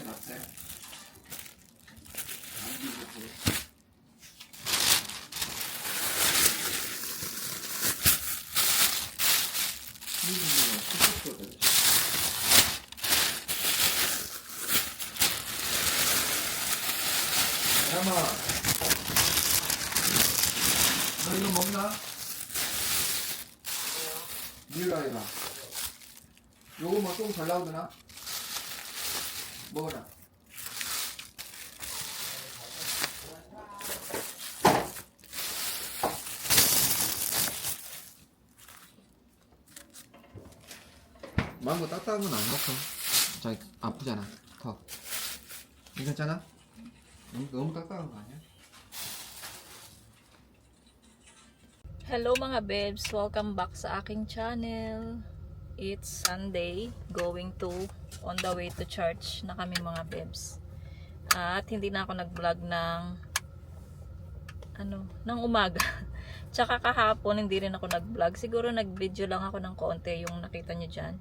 봤어요? 야마, 너 이거 먹나? 니가 해봐. 요거 뭐 좀 잘 나오더나? 먹어라. 망고 딱딱한 건 안 먹어. 저기 아프잖아. 턱. 괜찮잖아? 너무 딱딱한 거 아니야? Hello mga babes, welcome back sa aking channel. It's Sunday, going to on the way to church na kami mga babes. At hindi na ako nag-vlog ng umaga. Tsaka kahapon hindi rin ako nag-vlog. Siguro nag-video lang ako ng konti, yung nakita nyo dyan.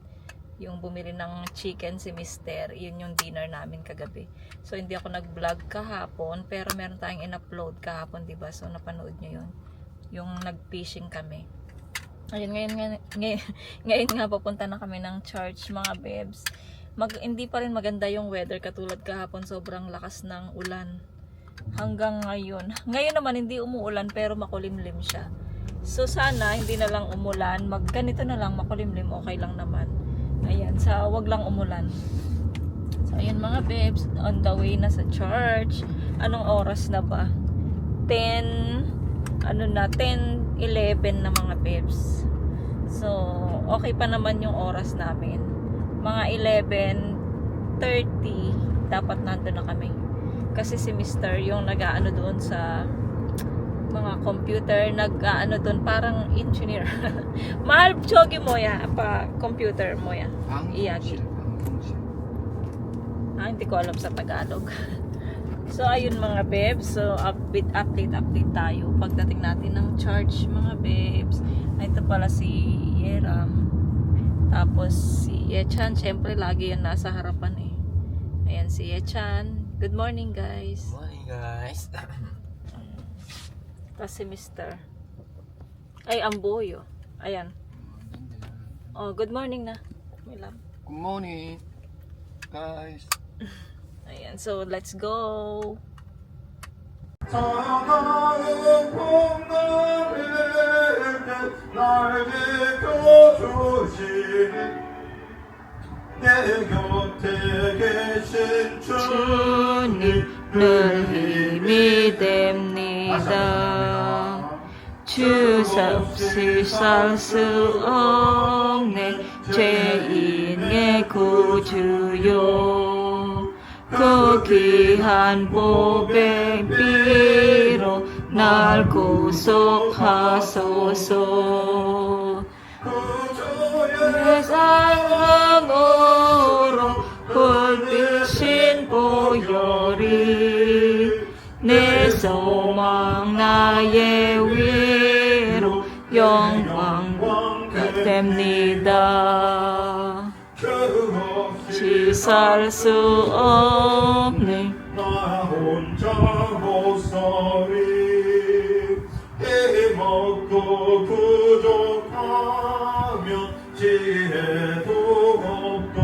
Yung bumili ng chicken si Mister, yun yung dinner namin kagabi. So hindi ako nag-vlog kahapon, pero meron tayong in-upload kahapon, diba? So napanood nyo yun. Yung nag-fishing kami. Ayun, ngayon nga papunta na kami ng church mga babes. Hindi pa rin maganda yung weather katulad kahapon, sobrang lakas ng ulan. Hanggang ngayon. Ngayon naman hindi umuulan pero makulimlim siya. So sana hindi na lang umulan, ganito na lang makulimlim, okay lang naman. Ayan, wag lang umulan. So ayun mga babes, on the way na sa church. Anong oras na ba? 10:11 na mga babes. So, okay pa naman yung oras namin. Mga 11:30 dapat nandun na kami. Kasi si Mister yung nag-aano doon sa mga computer, nag-aano doon parang engineer. Mahal chogi mo ya pa computer mo ya. Iyagi. Hindi ko alam sa Tagalog. So ayun mga babes, so update tayo pagdating natin ng church mga babes. Ito pala si Yeram, tapos si Yechan, syempre lagi yan nasa harapan eh. Ayan si Yechan. Good morning guys. Good morning guys. Tapos si Mister ay Amboyo. Ayan. Oh, good morning na. May love. Good morning guys. Ayan, so let's go. 사랑하는 봄날에는 날 지켜주신 내 곁에 계신 주님을 힘이 됩니다. 주 없이 살 수 없네 죄인의 구주요. 그 귀한 보배 비로 날 구속하소서. 내 사랑으로 불빛인 보혈이 내 소망 나의 위로 영광 됩니다. 살 수 없네 나 혼자 못 살이 힘없고 부족하면 지혜도 없고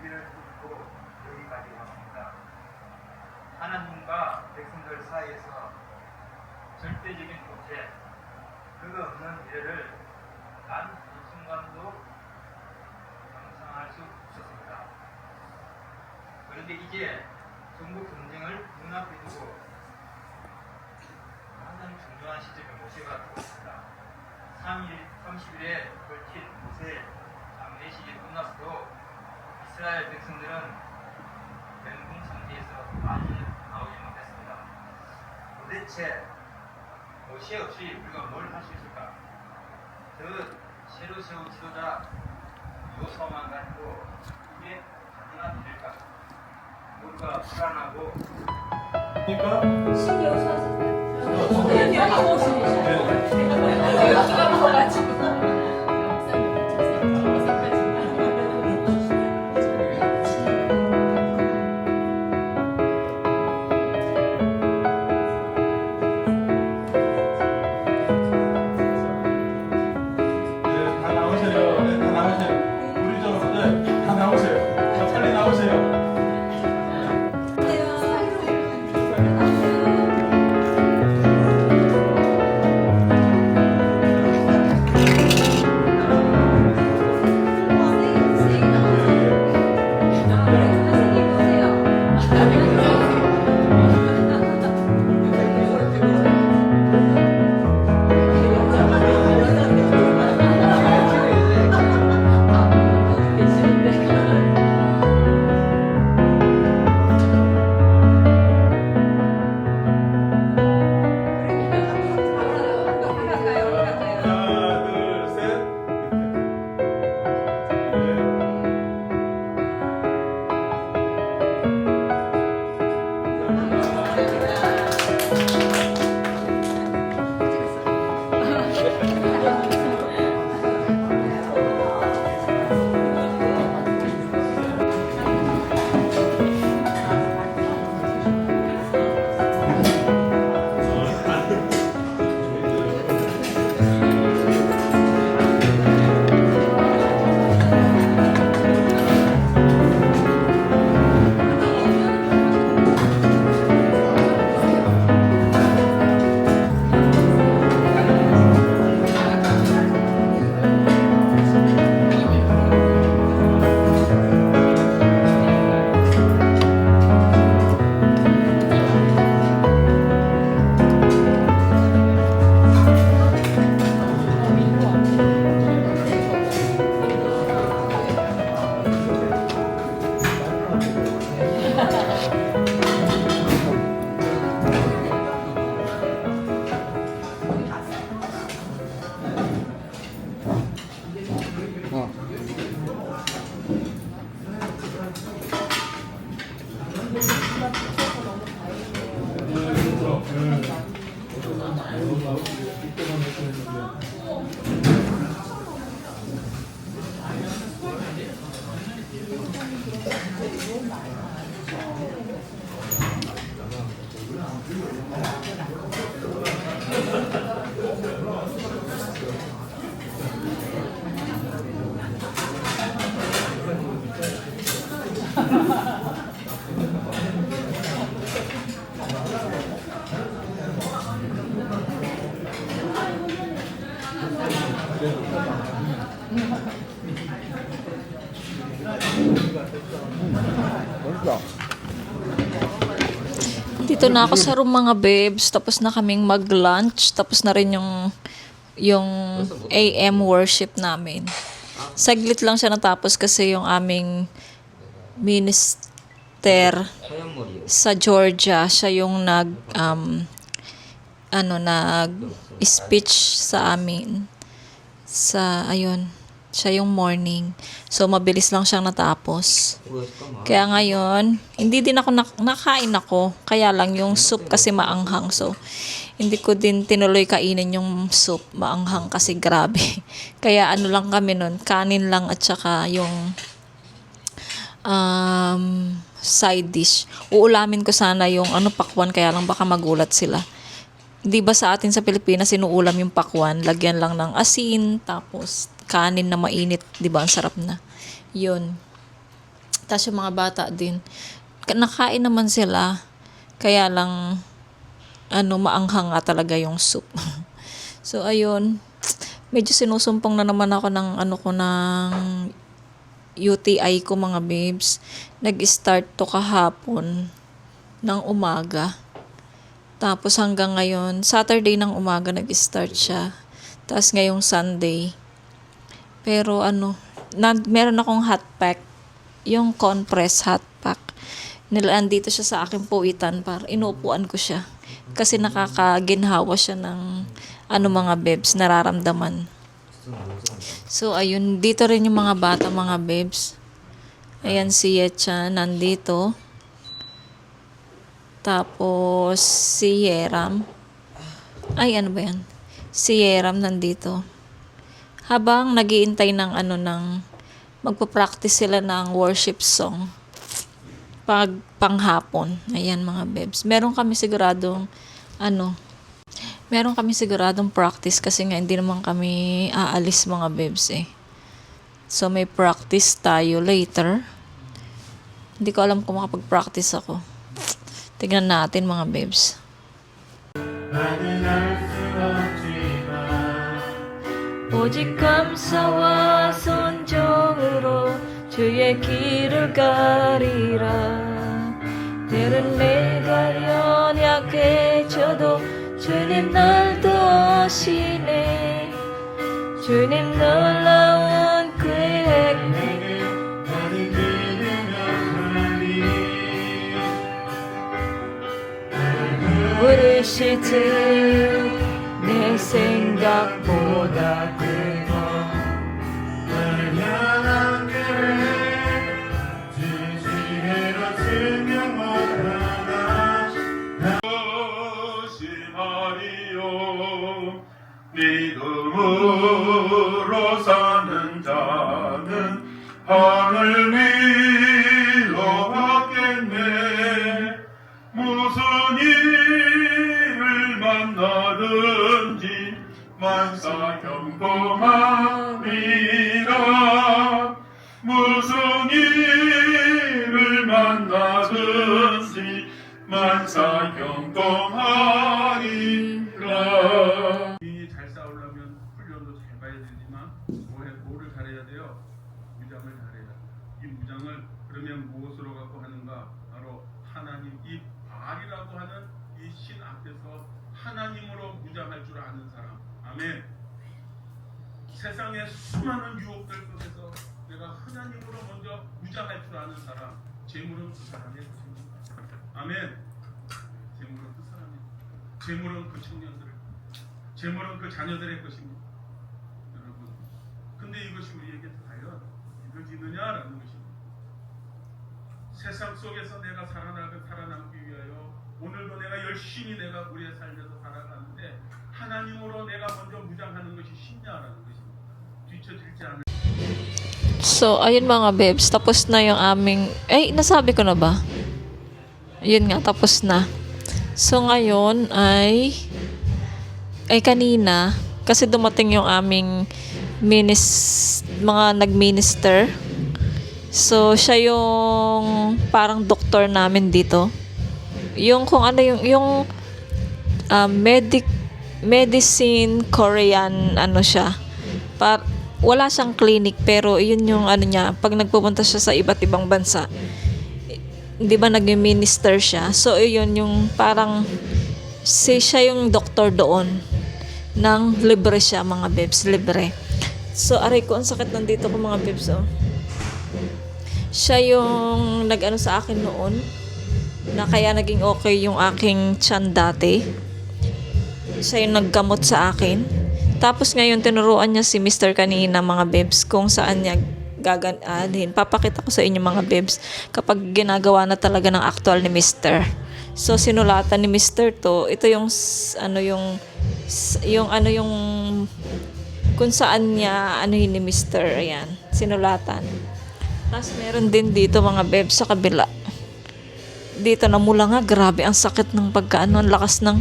위기를 뚫고 여기까지 왔습니다. 하나님과 백성들 사이에서 절대적인 교체, 그거 없는 미래를 단 한순간도 상상할 수 없었습니다. 그런데 이제 전국 전쟁을 눈앞에 두고 가장 중요한 시점에 모세가 들어왔습니다. 30일에 걸친 모세 장례식이 끝났어도 이스라엘 백성들은 멘붕 상태에서 많이 나오지 못했습니다. 도대체 모세 없이 우리가 뭘 할 수 있을까? 저 새로 세운 지도자 요소만 가지고 이게 가능한 일일까? 모두가 불안하고 그러니까 Dito na ako sa room mga babes. Tapos na kaming mag-lunch. Tapos na rin yung AM worship namin. Saglit lang siya natapos kasi yung aming minister sa Georgia, siya yung nag-speech sa amin. Siya yung morning. So, mabilis lang siyang natapos. Kaya ngayon, hindi din ako nakain ako. Kaya lang yung soup kasi maanghang. So, hindi ko din tinuloy kainin yung soup. Maanghang kasi grabe. Kaya ano lang kami nun, kanin lang at saka yung side dish. Uulamin ko sana yung pakwan, kaya lang baka magulat sila. Di ba sa atin sa Pilipinas, sinuulam yung pakwan, lagyan lang ng asin, tapos kanin na mainit, di ba? Ang sarap na. Yun. Tapos yung mga bata din, nakain naman sila, kaya lang, maanghang nga talaga yung soup. So, ayun. Medyo sinusumpong na naman ako ng UTI ko mga babes. Nag-start to kahapon ng umaga. Tapos hanggang ngayon, Saturday ng umaga nag-start siya. Tapos ngayong Sunday. Pero meron akong hot pack. Yung compress hot pack. Nilaan-dito siya sa aking puwitan para inuupuan ko siya. Kasi nakakaginhawa siya ng mga babes, nararamdaman. So, ayun. Dito rin yung mga bata, mga babes. Ayan si Yecha, nandito. Tapos, si Yeram. Ay, ano ba yan? Si Yeram nandito. Habang nagiintay ng magpa-practice sila ng worship song. Panghapon. Ayan, mga babes. Meron kami siguradong practice kasi nga hindi naman kami aalis mga babes eh. So, may practice tayo later. Hindi ko alam kung makapag-practice ako. Tignan natin mga babes. 오직 감사와 순종으로 주의 길을 가리라. 때론 내가 연약해져도 주님 날 도우시네. 주님 놀라운 계획 부르실 듯 내 생각보다 크고 나를 향한 계획 진실로 증명하라 조심하리요 믿음으로 사는 자는 하늘 위로 받겠네 무슨 일을 만나든지 만사 경kom하리라 무슨 일을 만나든지 만사 경kom하리라 잘 싸우려면 훈련도 잘 봐야 되지만 뭐를 잘해야 돼요? 무장을 잘해야 이 무장을 그러면 무엇으로 갖고 하는가? 바로 하나님 이 발이라고 하는 이 신 앞에서 하나님으로 무장할 줄 아는 사람. 아멘. 세상의 수많은 유혹들 속에서 내가 하나님으로 먼저 무장할 줄 아는 사람. 재물은 그 사람의 것입니다. 아멘. 재물은 그 사람의, 재물은 그 청년들, 재물은 그 자녀들의 것입니다. 여러분. 근데 이것이 우리에게 과연 이루어지느냐라는 것입니다. 세상 속에서 내가 살아남기 위하여 오늘도 내가 열심히 내가 우리의 삶에서 살아가는데 하나님으로 내가 먼저 무장하는 것이 신냐라는 것입니다. 뒤처질지 않는. So, ayun mga babes, tapos na yung aming, nasabi ko na ba? Yun nga, tapos na. So, ngayon ay kanina, kasi dumating yung aming mga nag-minister. So, siya yung parang doktor namin dito. Yung kung ano yung medicine Korean ano siya. Wala siyang clinic pero yun yung ano niya pag nagpupunta siya sa iba't ibang bansa. 'Di ba nag-minister siya? So yun yung parang siya yung doktor doon. Nang libre siya mga babes, libre. So aray ko ang sakit nandito ko mga babes oh. Siya yung nag-ano sa akin noon na kaya naging okay yung aking tiyan dati. Siya yung naggamot sa akin. Tapos ngayon tinuruan niya si Mr. kanina mga babes kung saan niya gaganadhin. Papakita ko sa inyo mga babes kapag ginagawa na talaga ng actual ni Mr. So sinulatan ni Mr. to. Ito yung yung kung saan niya anuhin ni Mr. Ayan, sinulatan. Tapos meron din dito mga babes sa kabila. Dito na mula nga, grabe ang sakit ng pagkaano, ang lakas ng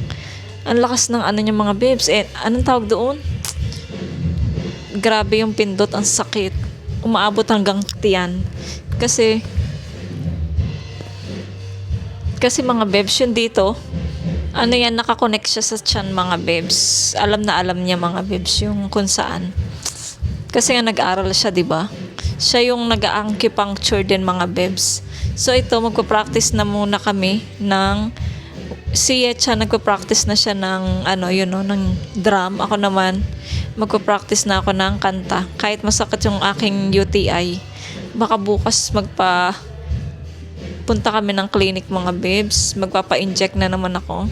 ano niya mga babes. Anong tawag doon? Grabe yung pindot, ang sakit. Umaabot hanggang tiyan. Kasi mga babes, yun dito, ano yan, nakakonect siya sa tiyan mga babes. Alam na alam niya mga babes yung kung saan. Kasi nga nag-aaral siya, di ba? Siya yung nag-acupuncture din mga babes. So ito, magpa-practice na muna kami ng si Yecha nagpa-practice na siya ng ng drum. Ako naman magpa-practice na ako ng kanta. Kahit masakit yung aking UTI, baka bukas punta kami ng clinic mga babes. Magpapa-inject na naman ako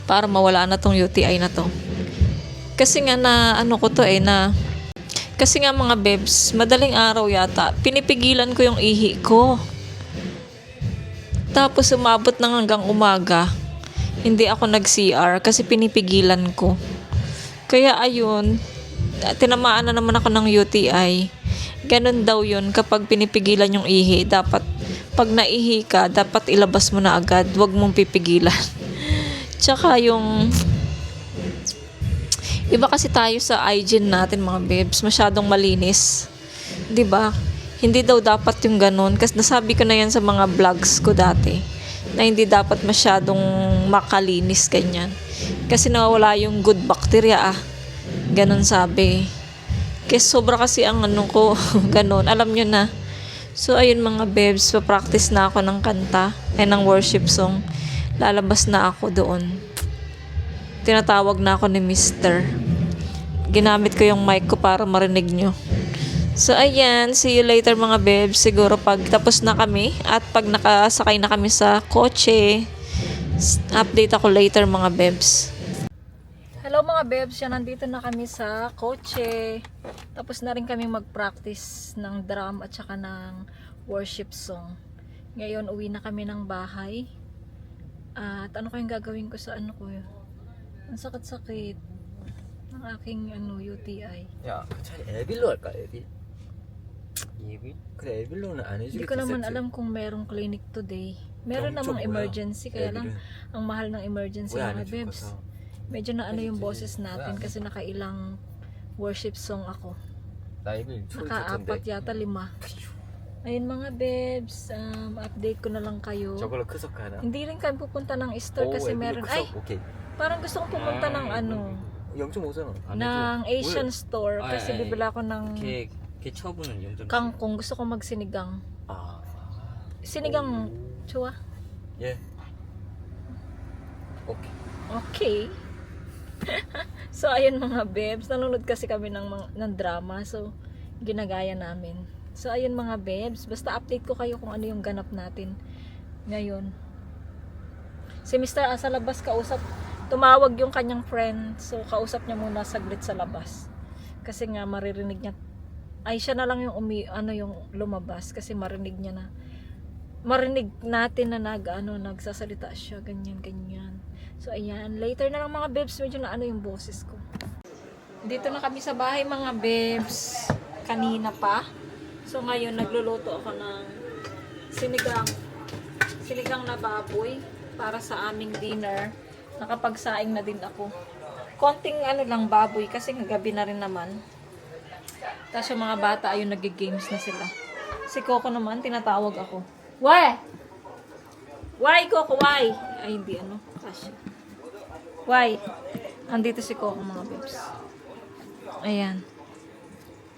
para mawala na tong UTI na to. Kasi nga kasi nga mga babes, madaling araw yata, pinipigilan ko yung ihi ko. Tapos umabot na hanggang umaga, hindi ako nag-CR kasi pinipigilan ko. Kaya ayun, tinamaan na naman ako ng UTI. Ganun daw yun kapag pinipigilan yung ihi. Dapat, pag naihi ka, dapat ilabas mo na agad. Huwag mong pipigilan. Tsaka yung iba kasi tayo sa hygiene natin mga babes, masyadong malinis. 'Di ba? Hindi daw dapat yung ganun. Kasi nasabi ko na yan sa mga vlogs ko dati. Na hindi dapat masyadong makalinis ganyan. Kasi nawawala yung good bacteria Ganun sabi. Kasi sobra kasi ang ko. Ganun. Alam nyo na. So ayun mga babes. Pa-practice na ako ng kanta. Ng worship song. Lalabas na ako doon. Tinatawag na ako ni Mr. Ginamit ko yung mic ko para marinig nyo. So, ayan. See you later mga babes. Siguro pag tapos na kami at pag nakasakay na kami sa kotse, update ako later mga babes. Hello mga babes. Yan, nandito na kami sa kotse. Tapos na rin kami mag-practice ng drum at saka ng worship song. Ngayon, uwi na kami ng bahay. At ano kayong gagawin ko sa ko yun? Ang sakit-sakit ng aking UTI. 야, 차라리 에빌로 할까? 에빌? 그래, 에빌로는 안 해주겠지. Hindi ko naman alam kung merong clinic today. Meron namang emergency, kaya lang ang mahal ng emergency mga babes. Medyo na yung boses natin kasi nakailang worship song ako. 나 에빌 초이 Naka-4 yata 5. Ayun mga babes, update ko na lang kayo. 저걸로 크석 하나? Hindi rin kami pupunta ng store kasi meron. Ay, 오케이. parang gusto kong pumunta ng 0.5잖아. ng Asian store kasi ay, bibila ako ng 걔 처분은 0.7. kangkong. Gusto ko magsinigang. 아, Sinigang chua. 예. 오케이. Okay. So ayun mga babes, nanonood kasi kami ng drama, so ginagaya namin. So ayun mga babes, basta update ko kayo kung ano yung ganap natin ngayon. Si Mr. sa labas kausap, tumawag yung kanyang friend, so kausap niya muna saglit sa labas. Kasi nga maririnig niya, ay siya na lang yung yung lumabas kasi marinig niya na marinig natin na nagsasalita siya, ganyan, ganyan. So, ayan. Later na lang mga bebs, medyo na yung boses ko. Dito na kami sa bahay mga bebs. Kanina pa. So, ngayon, nagluluto ako ng sinigang na baboy para sa aming dinner. Nakapagsaing na din ako. Konting lang baboy kasi gabi na rin naman. Tapos yung mga bata ayun nag-games na sila. Si Coco naman tinatawag ako. Why? Why Coco? Why? Ay hindi kasi. Why? Andito si Coco mga bebs. Ayan.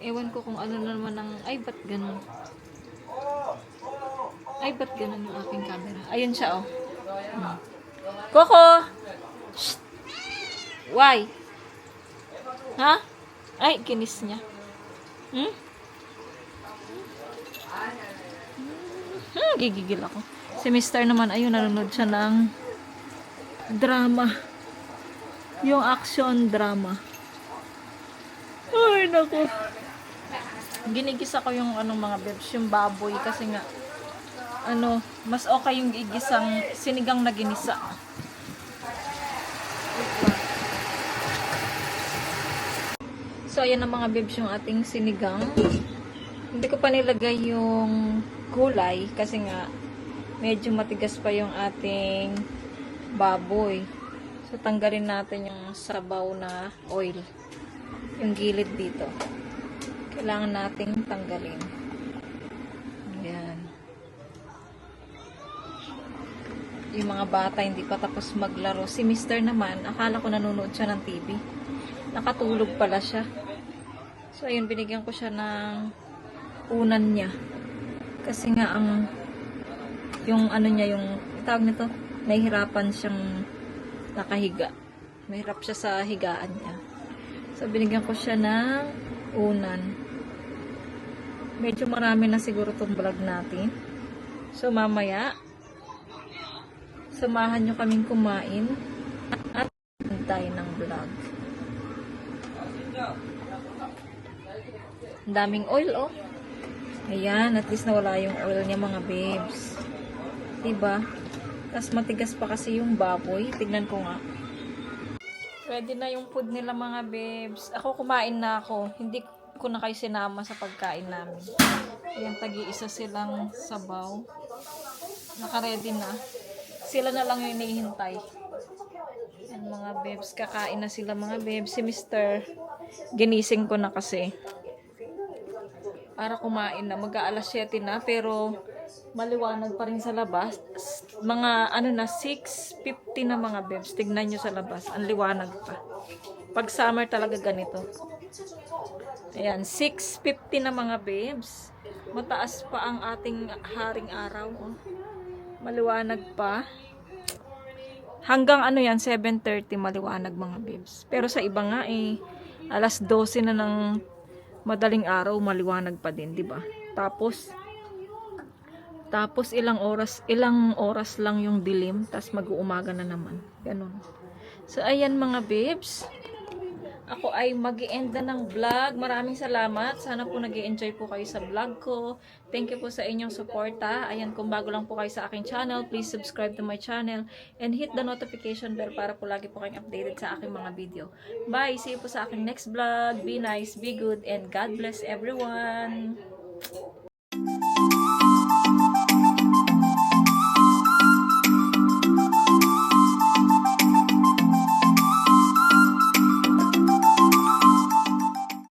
Ewan ko kung ano naman ang ay ba't ganun? Ay ba't ganun yung aking camera? Ayun siya Coco! Shh! Why? Ha? Ay, kinis niya. Gigigil ako. Si Mr. naman, ayun, nanonood siya ng drama. Yung action drama. Ay, naku. Ginigisa ko yung mga bebs, yung baboy kasi nga mas okay yung igisang sinigang na ginisa. So, ayan ang mga bebs yung ating sinigang. Hindi ko pa nilagay yung gulay kasi nga medyo matigas pa yung ating baboy. So, tanggalin natin yung sabaw na oil. Yung gilid dito. Kailangan nating tanggalin. Ayan. Yung mga bata hindi pa tapos maglaro. Si Mr. naman, akala ko nanonood siya ng TV. Nakatulog pala siya. So, ayun, binigyan ko siya ng unan niya. Kasi nga, yung niya, yung tawag nito, nahihirapan siyang nakahiga. Mahirap siya sa higaan niya. So, binigyan ko siya ng unan. Medyo marami na siguro itong vlog natin. So, mamaya, samahan nyo kaming kumain at hintay ng vlog. Ang daming oil, Ayan, at least nawala yung oil niya mga babes. Diba? Tapos matigas pa kasi yung baboy. Tignan ko nga. Ready na yung food nila mga babes. Ako kumain na ako. Hindi ko na kayo sinama sa pagkain namin. Ayan, tagi-isa silang sabaw. Naka-ready na. Sila na lang yung hinihintay. Ayan mga babes. Kakain na sila mga babes. Si Mr. ginising ko na kasi. Para kumain na. Mag-aalas 7 na. Pero maliwanag pa rin sa labas. Mga 6:50 na mga babes. Tignan nyo sa labas. Ang liwanag pa. Pag summer talaga ganito. Ayan. 6:50 na mga babes. Mataas pa ang ating haring araw. Maliwanag pa. Hanggang 7:30 maliwanag mga babes. Pero sa iba nga alas 12 na ng madaling araw, maliwanag pa din, di ba? Tapos ilang oras lang yung dilim, tapos mag-uumaga na naman. Ganun. So, ayan mga babes. Ako ay mag-i-end na ng vlog. Maraming salamat. Sana po nag-i-enjoy po kayo sa vlog ko. Thank you po sa inyong suporta. Ayan, kung bago lang po kayo sa aking channel, please subscribe to my channel and hit the notification bell para po lagi po kayong updated sa aking mga video. Bye! See you po sa aking next vlog. Be nice, be good, and God bless everyone!